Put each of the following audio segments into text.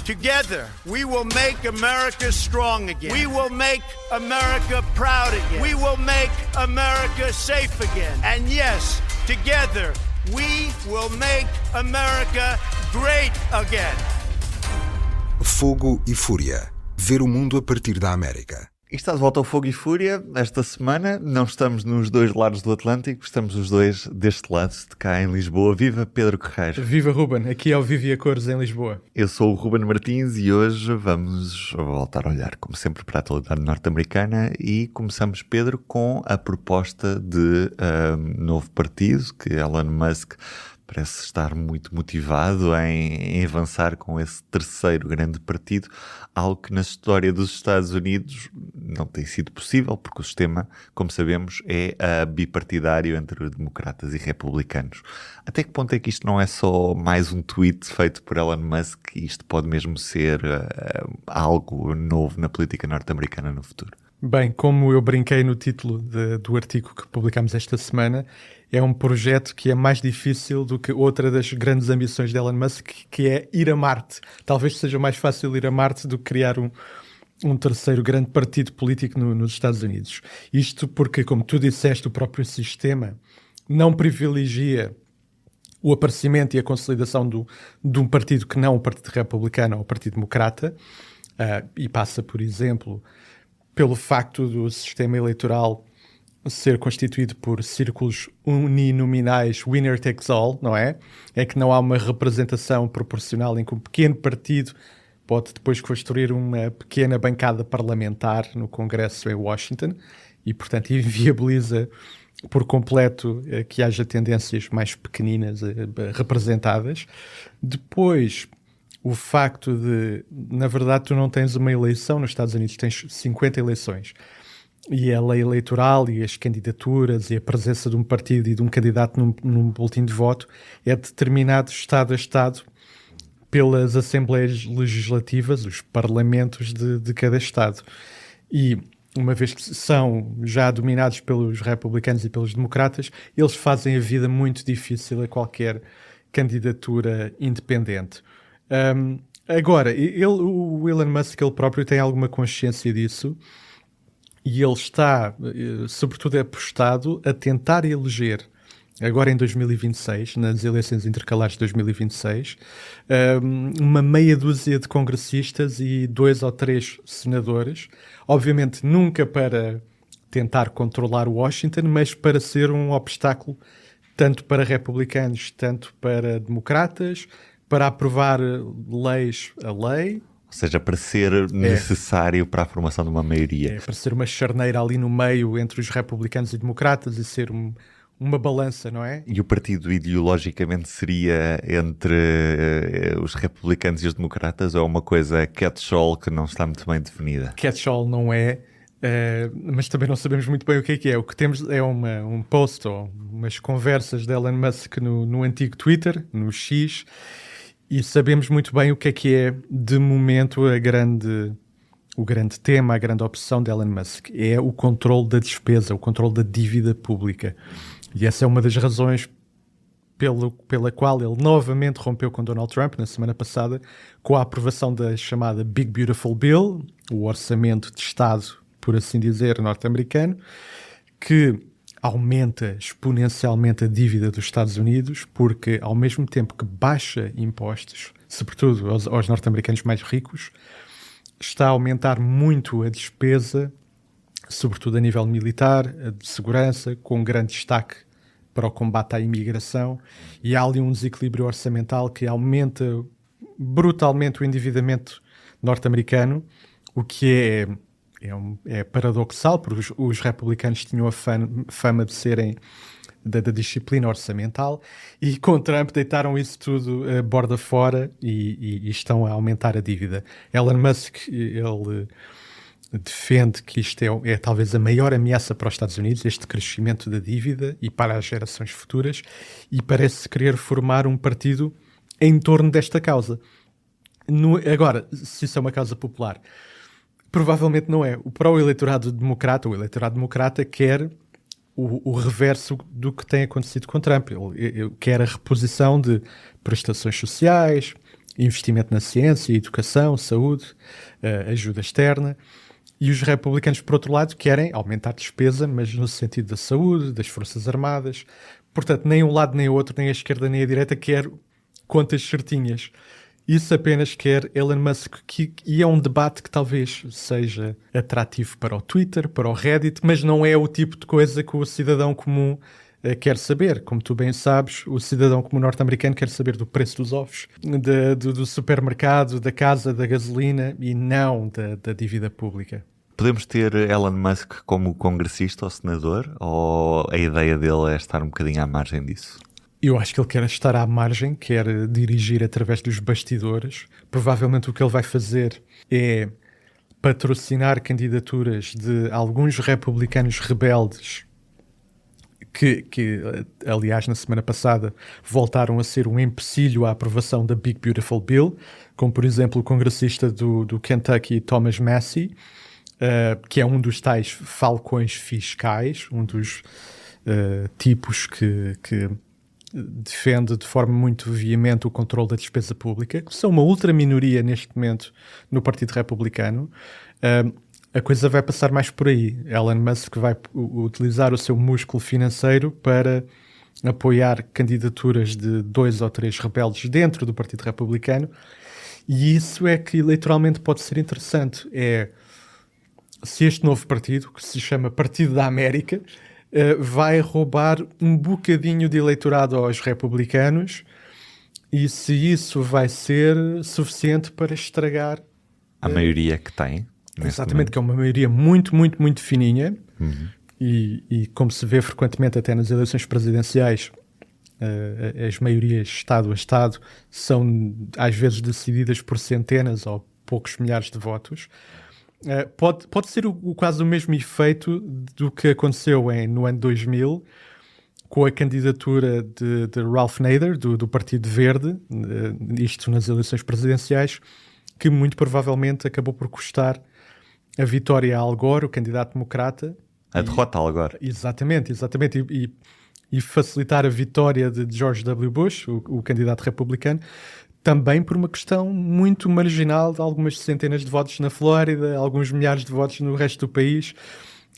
Together, we will make America strong again. We will make America proud again. We will make America safe again. And yes, together, we will make America great again. Fogo e Fúria. Ver o mundo a partir da América. E está de volta ao Fogo e Fúria. Esta semana não estamos nos dois lados do Atlântico, estamos os dois deste lado, de cá em Lisboa. Viva Pedro Correia. Viva Ruben, aqui é o Vivi a Cores em Lisboa. Eu sou o Ruben Martins e hoje vamos voltar a olhar, como sempre, para a atualidade norte-americana e começamos, Pedro, com a proposta de novo partido que Elon Musk parece estar muito motivado em avançar com esse terceiro grande partido, algo que na história dos Estados Unidos não tem sido possível, porque o sistema, como sabemos, é bipartidário entre democratas e republicanos. Até que ponto é que isto não é só mais um tweet feito por Elon Musk e isto pode mesmo ser algo novo na política norte-americana no futuro? Bem, como eu brinquei no título do artigo que publicámos esta semana, é um projeto que é mais difícil do que outra das grandes ambições de Elon Musk, que é ir a Marte. Talvez seja mais fácil ir a Marte do que criar um terceiro grande partido político nos Estados Unidos. Isto porque, como tu disseste, o próprio sistema não privilegia o aparecimento e a consolidação de um partido que não o Partido Republicano ou o Partido Democrata, e passa, por exemplo, pelo facto do sistema eleitoral ser constituído por círculos uninominais, winner takes all, não é? É que não há uma representação proporcional em que um pequeno partido pode depois construir uma pequena bancada parlamentar no Congresso em Washington e, portanto, inviabiliza por completo que haja tendências mais pequeninas representadas. Depois, o facto de, na verdade, tu não tens uma eleição nos Estados Unidos, tens 50 eleições. E a lei eleitoral e as candidaturas e a presença de um partido e de um candidato num boletim de voto é determinado Estado a Estado pelas Assembleias Legislativas, os parlamentos de cada Estado. E uma vez que são já dominados pelos republicanos e pelos democratas, eles fazem a vida muito difícil a qualquer candidatura independente. Agora, o Elon Musk ele próprio tem alguma consciência disso e ele está, sobretudo, apostado a tentar eleger, agora em 2026, nas eleições intercalares de 2026, uma meia dúzia de congressistas e 2 ou 3 senadores, obviamente nunca para tentar controlar Washington, mas para ser um obstáculo tanto para republicanos, tanto para democratas, para aprovar leis a lei. Ou seja, para ser necessário para a formação de uma maioria. Para ser uma charneira ali no meio entre os republicanos e democratas e ser uma balança, não é? E o partido ideologicamente seria entre os republicanos e os democratas ou é uma coisa catch-all que não está muito bem definida? Catch-all não é, mas também não sabemos muito bem o que é. O que temos é um post ou umas conversas de Elon Musk no antigo Twitter, no X, e sabemos muito bem o que é de momento, o grande tema, a grande opção de Elon Musk. É o controle da despesa, o controle da dívida pública. E essa é uma das razões pela qual ele novamente rompeu com Donald Trump na semana passada, com a aprovação da chamada Big Beautiful Bill, o orçamento de Estado, por assim dizer, norte-americano, que aumenta exponencialmente a dívida dos Estados Unidos, porque ao mesmo tempo que baixa impostos, sobretudo aos norte-americanos mais ricos, está a aumentar muito a despesa, sobretudo a nível militar, a de segurança, com um grande destaque para o combate à imigração, e há ali um desequilíbrio orçamental que aumenta brutalmente o endividamento norte-americano, o que é paradoxal, porque os republicanos tinham a fama de serem da disciplina orçamental e com Trump deitaram isso tudo borda fora e estão a aumentar a dívida. Elon Musk, ele defende que isto é talvez a maior ameaça para os Estados Unidos, este crescimento da dívida e para as gerações futuras, e parece querer formar um partido em torno desta causa. Agora, se isso é uma causa popular, provavelmente não é. Para o eleitorado democrata quer o reverso do que tem acontecido com Trump. Ele quer a reposição de prestações sociais, investimento na ciência, educação, saúde, ajuda externa. E os republicanos, por outro lado, querem aumentar a despesa, mas no sentido da saúde, das forças armadas. Portanto, nem um lado nem o outro, nem a esquerda nem a direita, quer contas certinhas. Isso apenas quer Elon Musk, e é um debate que talvez seja atrativo para o Twitter, para o Reddit, mas não é o tipo de coisa que o cidadão comum quer saber. Como tu bem sabes, o cidadão comum norte-americano quer saber do preço dos ovos, do supermercado, da casa, da gasolina e não da dívida pública. Podemos ter Elon Musk como congressista ou senador, ou a ideia dele é estar um bocadinho à margem disso? Eu acho que ele quer estar à margem, quer dirigir através dos bastidores. Provavelmente o que ele vai fazer é patrocinar candidaturas de alguns republicanos rebeldes que, aliás, na semana passada voltaram a ser um empecilho à aprovação da Big Beautiful Bill, como, por exemplo, o congressista do Kentucky, Thomas Massie, que é um dos tais falcões fiscais, um dos tipos que defende de forma muito veemente o controle da despesa pública, que são uma ultra-minoria neste momento no Partido Republicano. A coisa vai passar mais por aí. Elon Musk vai utilizar o seu músculo financeiro para apoiar candidaturas de 2 ou 3 rebeldes dentro do Partido Republicano, e isso é que eleitoralmente pode ser interessante. Se este novo partido, que se chama Partido da América, vai roubar um bocadinho de eleitorado aos republicanos, e se isso vai ser suficiente para estragar a maioria que tem. Exatamente, que é uma maioria muito, muito, muito fininha. E como se vê frequentemente até nas eleições presidenciais, as maiorias Estado a Estado são às vezes decididas por centenas ou poucos milhares de votos. Pode ser quase o mesmo efeito do que aconteceu no ano 2000 com a candidatura de Ralph Nader, do Partido Verde, isto nas eleições presidenciais, que muito provavelmente acabou por custar a vitória a Al Gore, o candidato democrata. A derrota a Al Gore. Exatamente. E facilitar a vitória de George W. Bush, o candidato republicano, também por uma questão muito marginal de algumas centenas de votos na Flórida, alguns milhares de votos no resto do país.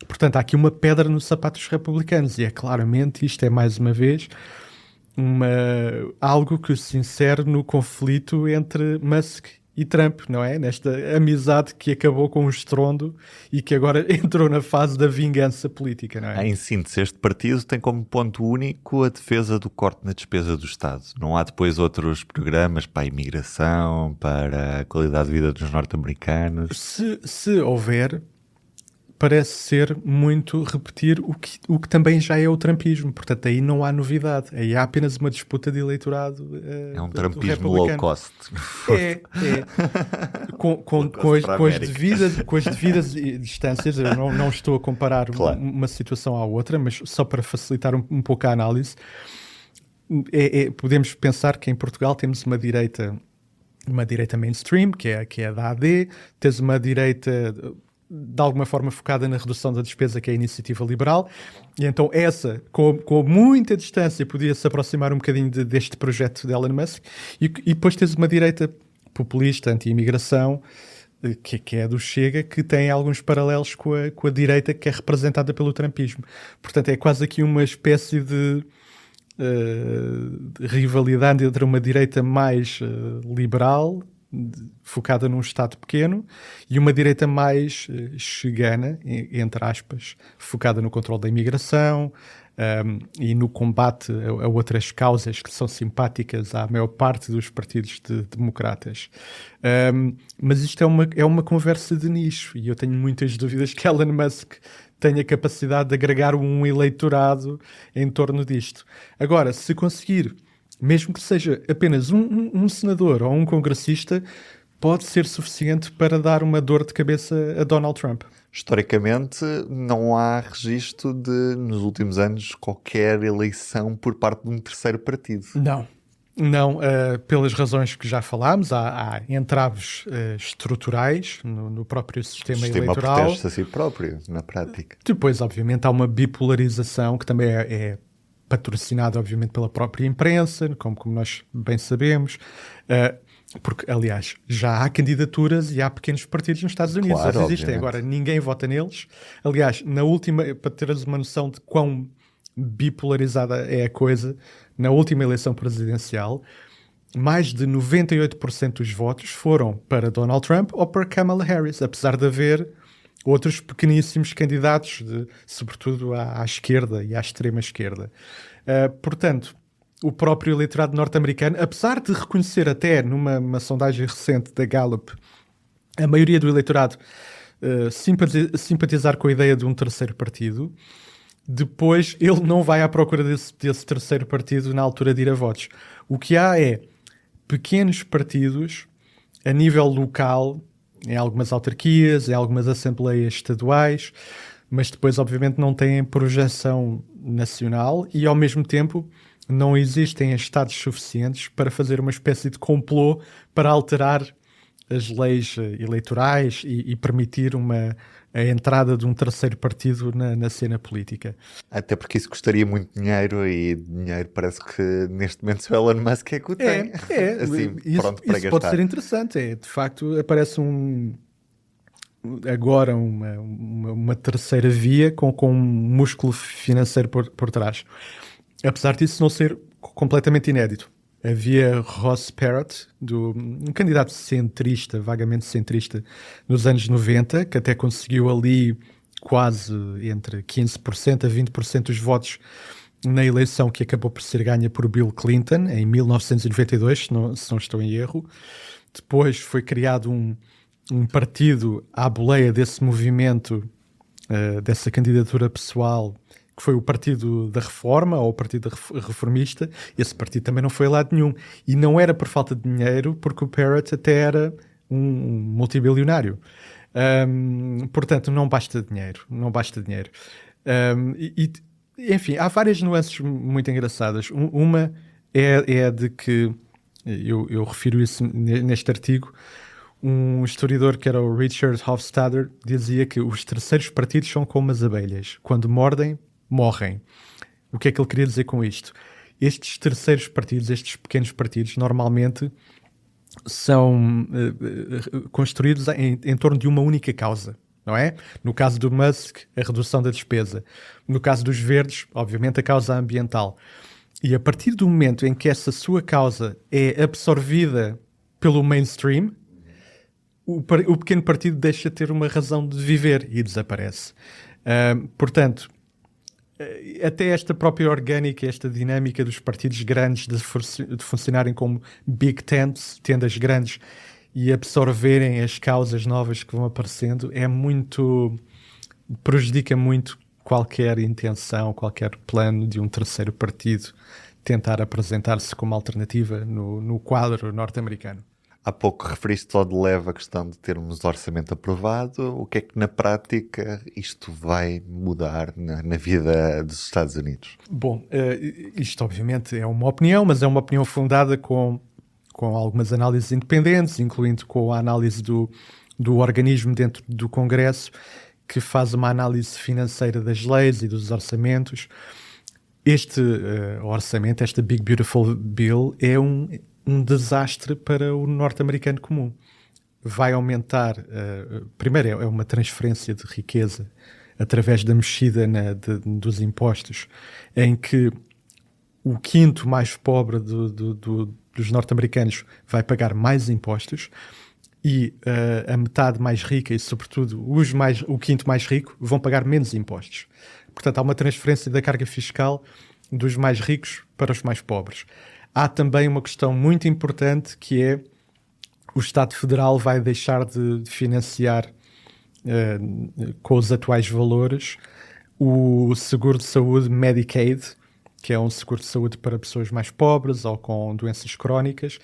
Portanto, há aqui uma pedra no sapato dos republicanos, e claramente isto é mais uma vez algo que se insere no conflito entre Musk e Trump, não é? Nesta amizade que acabou com um estrondo e que agora entrou na fase da vingança política, não é? Em síntese, este partido tem como ponto único a defesa do corte na despesa do Estado. Não há depois outros programas para a imigração, para a qualidade de vida dos norte-americanos? Se houver, parece ser muito repetir o que também já é o trumpismo. Portanto, aí não há novidade. Aí há apenas uma disputa de eleitorado. É um trumpismo low cost. É. Com as devidas distâncias. Eu não estou a comparar uma situação à outra, mas só para facilitar um pouco a análise. Podemos pensar que em Portugal temos uma direita mainstream, que é a da AD, tens uma direita de alguma forma focada na redução da despesa, que é a Iniciativa Liberal, e então essa, com muita distância, podia se aproximar um bocadinho deste projeto de Elon Musk, e depois tens uma direita populista, anti-imigração, que é do Chega, que tem alguns paralelos com a direita que é representada pelo trumpismo. Portanto, é quase aqui uma espécie de rivalidade entre uma direita mais liberal, focada num Estado pequeno, e uma direita mais chegana, entre aspas, focada no controle da imigração e no combate a outras causas que são simpáticas à maior parte dos partidos democratas. Mas isto é uma conversa de nicho, e eu tenho muitas dúvidas que Elon Musk tenha capacidade de agregar um eleitorado em torno disto. Agora, se conseguir, mesmo que seja apenas um senador ou um congressista, pode ser suficiente para dar uma dor de cabeça a Donald Trump. Historicamente, não há registro de, nos últimos anos, qualquer eleição por parte de um terceiro partido. Não, pelas razões que já falámos, há entraves estruturais no próprio sistema eleitoral. O sistema protege-se a si próprio, na prática. Depois, obviamente, há uma bipolarização que também é patrocinada, obviamente, pela própria imprensa, como nós bem sabemos. Porque, aliás, já há candidaturas e há pequenos partidos nos Estados Unidos. Claro, Eles existem. obviamente. Agora, ninguém vota neles. Aliás, na última, para teres uma noção de quão bipolarizada é a coisa, na última eleição presidencial, mais de 98% dos votos foram para Donald Trump ou para Kamala Harris, apesar de haver outros pequeníssimos candidatos, sobretudo à esquerda e à extrema esquerda. Portanto, o próprio eleitorado norte-americano, apesar de reconhecer até numa sondagem recente da Gallup, a maioria do eleitorado simpatizar com a ideia de um terceiro partido, depois ele não vai à procura desse terceiro partido na altura de ir a votos. O que há é pequenos partidos a nível local, em algumas autarquias, em algumas assembleias estaduais, mas depois obviamente não têm projeção nacional e ao mesmo tempo não existem estados suficientes para fazer uma espécie de complô para alterar as leis eleitorais e permitir a entrada de um terceiro partido na cena política. Até porque isso custaria muito dinheiro e dinheiro parece que neste momento o Elon Musk é que o tem. Assim, isso, pronto para isso gastar. pode ser interessante. De facto, aparece agora uma terceira via com um músculo financeiro por trás. Apesar disso não ser completamente inédito. Havia Ross Perot, um candidato centrista, vagamente centrista, nos anos 90, que até conseguiu ali quase entre 15% a 20% dos votos na eleição que acabou por ser ganha por Bill Clinton, em 1992, se não estou em erro. Depois foi criado um partido à boleia desse movimento, dessa candidatura pessoal, que foi o Partido da Reforma, ou o Partido Reformista. Esse partido também não foi a lado nenhum. E não era por falta de dinheiro, porque o Perot até era um multibilionário. Portanto, não basta dinheiro. Enfim, há várias nuances muito engraçadas. Uma é de que, eu refiro isso neste artigo, um historiador que era o Richard Hofstadter dizia que os terceiros partidos são como as abelhas. Quando mordem, morrem. O que é que ele queria dizer com isto? Estes terceiros partidos, estes pequenos partidos, normalmente são construídos em torno de uma única causa, não é? No caso do Musk, a redução da despesa. No caso dos verdes, obviamente, a causa ambiental. E a partir do momento em que essa sua causa é absorvida pelo mainstream, o pequeno partido deixa de ter uma razão de viver e desaparece. Portanto, até esta própria orgânica, esta dinâmica dos partidos grandes de funcionarem como big tendas grandes e absorverem as causas novas que vão aparecendo, prejudica muito qualquer intenção, qualquer plano de um terceiro partido tentar apresentar-se como alternativa no quadro norte-americano. Há pouco referiste só de leve a questão de termos orçamento aprovado. O que é que na prática isto vai mudar na vida dos Estados Unidos? Bom, isto obviamente é uma opinião, mas é uma opinião fundada com algumas análises independentes, incluindo com a análise do organismo dentro do Congresso, que faz uma análise financeira das leis e dos orçamentos. Este orçamento, esta Big Beautiful Bill, é um desastre para o norte-americano comum. Vai aumentar, primeiro é uma transferência de riqueza através da mexida dos impostos, em que o quinto mais pobre dos norte-americanos vai pagar mais impostos e a metade mais rica e, sobretudo, o quinto mais rico vão pagar menos impostos. Portanto, há uma transferência da carga fiscal dos mais ricos para os mais pobres. Há também uma questão muito importante, que é o Estado Federal vai deixar de financiar, com os atuais valores, o seguro de saúde Medicaid, que é um seguro de saúde para pessoas mais pobres ou com doenças crónicas,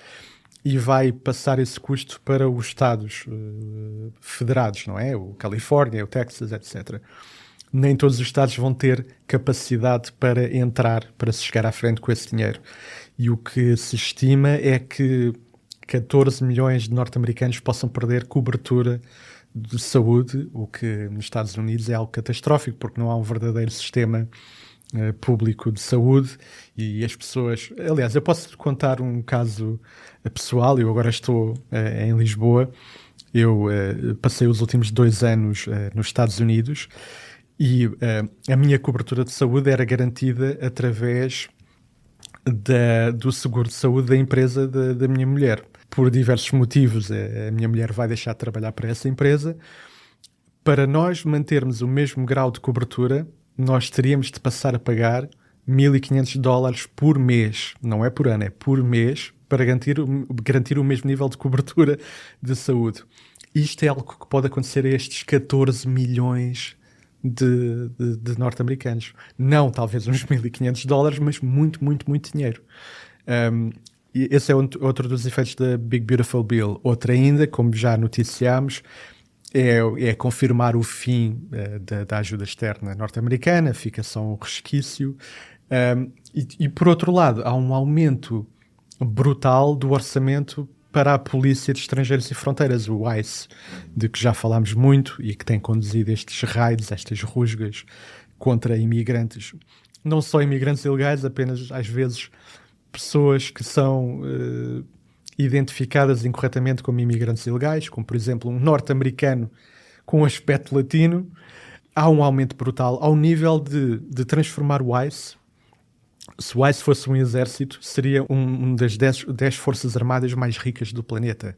e vai passar esse custo para os Estados federados, não é? O Califórnia, o Texas, etc. Nem todos os Estados vão ter capacidade para se chegar à frente com esse dinheiro. E o que se estima é que 14 milhões de norte-americanos possam perder cobertura de saúde, o que nos Estados Unidos é algo catastrófico, porque não há um verdadeiro sistema público de saúde e as pessoas... Aliás, eu posso contar um caso pessoal. Eu agora estou em Lisboa. Eu passei os últimos 2 anos nos Estados Unidos e a minha cobertura de saúde era garantida através do seguro de saúde da empresa da minha mulher. Por diversos motivos, a minha mulher vai deixar de trabalhar para essa empresa. Para nós mantermos o mesmo grau de cobertura, nós teríamos de passar a pagar $1.500 por mês. Não é por ano, é por mês, para garantir o mesmo nível de cobertura de saúde. Isto é algo que pode acontecer a estes 14 milhões de norte-americanos. Não talvez uns $1.500, mas muito, muito, muito dinheiro. E esse é outro dos efeitos da Big Beautiful Bill. Outra ainda, como já noticiámos, é confirmar o fim da ajuda externa norte-americana, fica só um resquício. E por outro lado, há um aumento brutal do orçamento para a Polícia de Estrangeiros e Fronteiras, o ICE, de que já falámos muito e que tem conduzido estes raids, estas rusgas contra imigrantes. Não só imigrantes ilegais, apenas às vezes pessoas que são identificadas incorretamente como imigrantes ilegais, como por exemplo um norte-americano com aspecto latino. Há um aumento brutal ao nível de transformar o ICE. Se o ICE fosse um exército, seria uma das 10 forças armadas mais ricas do planeta.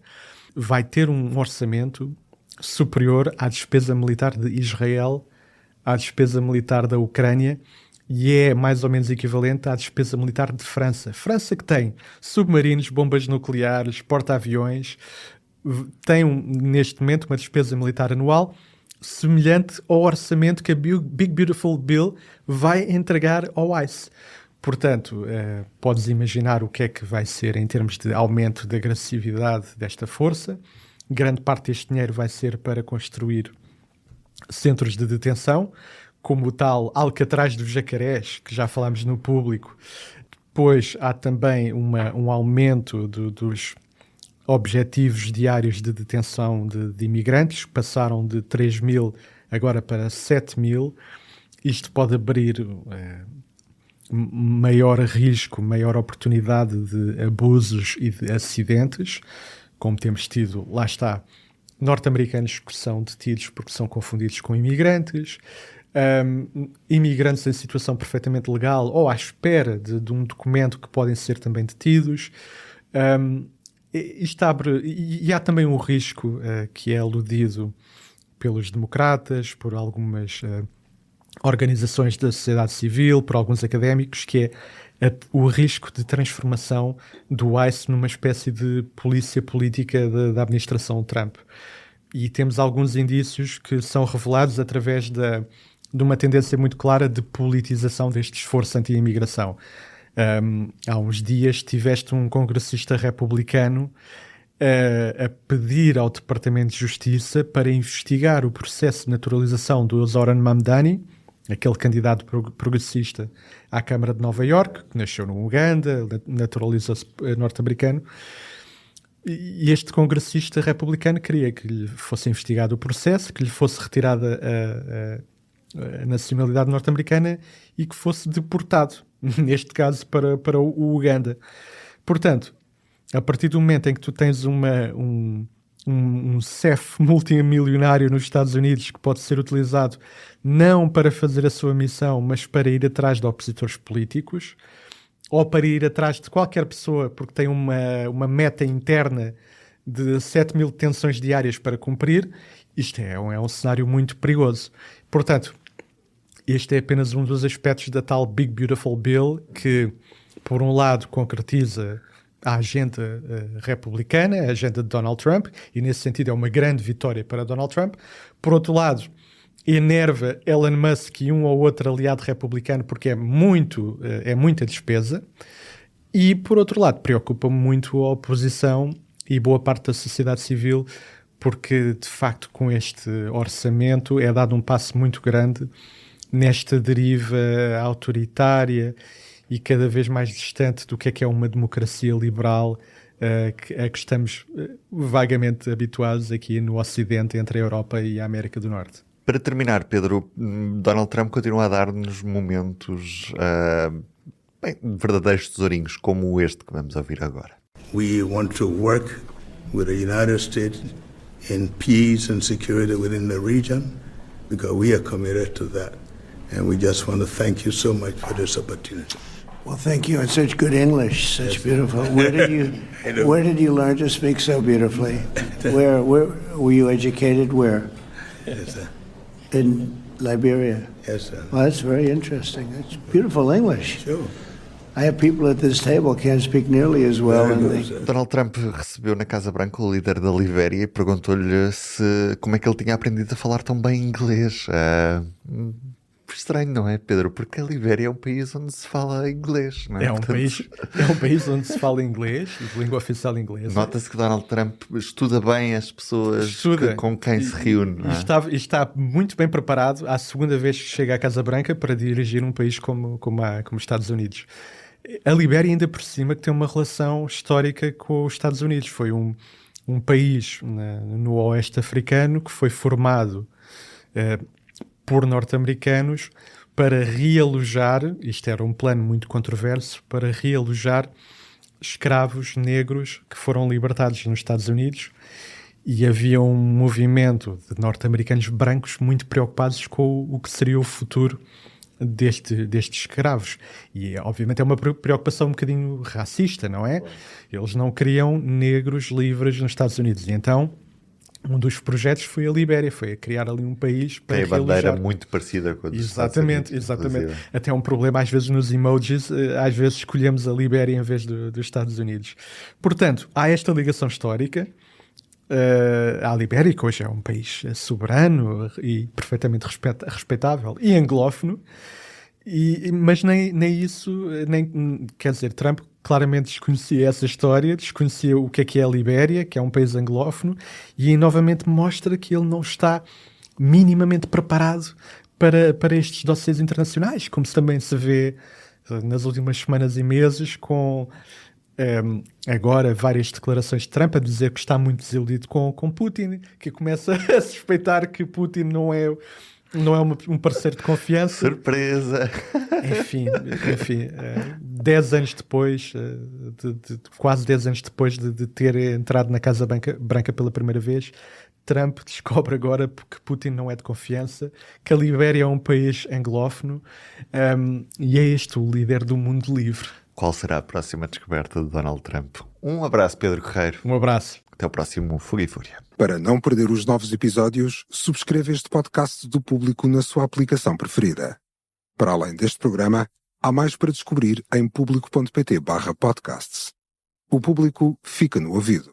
Vai ter um orçamento superior à despesa militar de Israel, à despesa militar da Ucrânia, e é mais ou menos equivalente à despesa militar de França. França, que tem submarinos, bombas nucleares, porta-aviões, tem neste momento uma despesa militar anual semelhante ao orçamento que a Big Beautiful Bill vai entregar ao ICE. Portanto, podes imaginar o que é que vai ser em termos de aumento da agressividade desta força. Grande parte deste dinheiro vai ser para construir centros de detenção, como o tal Alcatraz dos Jacarés, que já falámos no público. Depois há também um aumento dos objetivos diários de detenção de imigrantes, que passaram de 3.000 agora para 7.000. Isto pode abrir maior risco, maior oportunidade de abusos e de acidentes, como temos tido, lá está, norte-americanos que são detidos porque são confundidos com imigrantes, imigrantes em situação perfeitamente legal ou à espera de um documento que podem ser também detidos. Isto abre, e há também um risco que é aludido pelos democratas, por algumas organizações da sociedade civil, por alguns académicos, que é o risco de transformação do ICE numa espécie de polícia política da administração Trump. E temos alguns indícios que são revelados através de uma tendência muito clara de politização deste esforço anti-imigração. Há uns dias tiveste um congressista republicano a pedir ao Departamento de Justiça para investigar o processo de naturalização do Zoran Mamdani, aquele candidato progressista à Câmara de Nova Iorque, que nasceu no Uganda, naturalizou-se norte-americano. E este congressista republicano queria que lhe fosse investigado o processo, que lhe fosse retirada a nacionalidade norte-americana e que fosse deportado, neste caso para o Uganda. Portanto, a partir do momento em que tu tens um CEF multimilionário nos Estados Unidos que pode ser utilizado não para fazer a sua missão, mas para ir atrás de opositores políticos ou para ir atrás de qualquer pessoa porque tem uma meta interna de 7.000 detenções diárias para cumprir, isto é um cenário muito perigoso. Portanto, este é apenas um dos aspectos da tal Big Beautiful Bill que, por um lado, concretiza a agenda republicana, a agenda de Donald Trump, e nesse sentido é uma grande vitória para Donald Trump. Por outro lado, enerva Elon Musk e um ou outro aliado republicano porque é muita despesa. E, por outro lado, preocupa muito a oposição e boa parte da sociedade civil porque, de facto, com este orçamento é dado um passo muito grande nesta deriva autoritária e cada vez mais distante do que é uma democracia liberal a que estamos vagamente habituados aqui no Ocidente, entre a Europa e a América do Norte. Para terminar, Pedro, Donald Trump continua a dar-nos momentos verdadeiros tesourinhos, como este que vamos ouvir agora. We want to work with the United States in peace and security within the region because we are committed to that. And we just want to thank you so much for this opportunity. Well, thank you. And such good English, such beautiful. Where did you learn to speak so beautifully? Where were you educated? Where? Yes, sir. In Liberia. Yes, sir. Well, that's very interesting. It's beautiful English. Sure. I have people at this table can't speak nearly as well. Very And good, they, sir. Donald Trump recebeu na Casa Branca o líder da Libéria e perguntou-lhe como é que ele tinha aprendido a falar tão bem inglês. Estranho, não é, Pedro? Porque a Libéria é um país onde se fala inglês, não é? É um país onde se fala inglês, língua oficial inglesa. Nota-se que Donald Trump estuda bem as pessoas com quem se reúne. Não é? E está muito bem preparado à segunda vez que chega à Casa Branca para dirigir um país como os Estados Unidos. A Libéria, ainda por cima, que tem uma relação histórica com os Estados Unidos. Foi um país no oeste africano que foi formado por norte-americanos para realojar, isto era um plano muito controverso, para realojar escravos negros que foram libertados nos Estados Unidos, e havia um movimento de norte-americanos brancos muito preocupados com o que seria o futuro destes escravos. E obviamente é uma preocupação um bocadinho racista, não é? Eles não queriam negros livres nos Estados Unidos, e então um dos projetos foi a Libéria, foi a criar ali um país para tem a bandeira realojar. muito parecida com a dos Exatamente. Até um problema às vezes nos emojis, às vezes escolhemos a Libéria em vez dos Estados Unidos. Portanto, há esta ligação histórica à Libéria, que hoje é um país soberano e perfeitamente respeitável e anglófono, mas nem isso, quer dizer, Trump claramente desconhecia essa história, desconhecia o que é a Libéria, que é um país anglófono, e novamente mostra que ele não está minimamente preparado para estes dossiês internacionais, como também se vê nas últimas semanas e meses, com agora várias declarações de Trump a dizer que está muito desiludido com Putin, que começa a suspeitar que Putin não é um parceiro de confiança. Surpresa! Enfim, 10 anos depois, quase 10 anos depois de ter entrado na Casa Branca pela primeira vez, Trump descobre agora que Putin não é de confiança, que a Libéria é um país anglófono, e é este o líder do mundo livre. Qual será a próxima descoberta de Donald Trump? Um abraço, Pedro Correiro. Um abraço. Até o próximo Fuga e Fúria. Para não perder os novos episódios, subscreva este podcast do Público na sua aplicação preferida. Para além deste programa, há mais para descobrir em público.pt/podcasts. O Público fica no ouvido.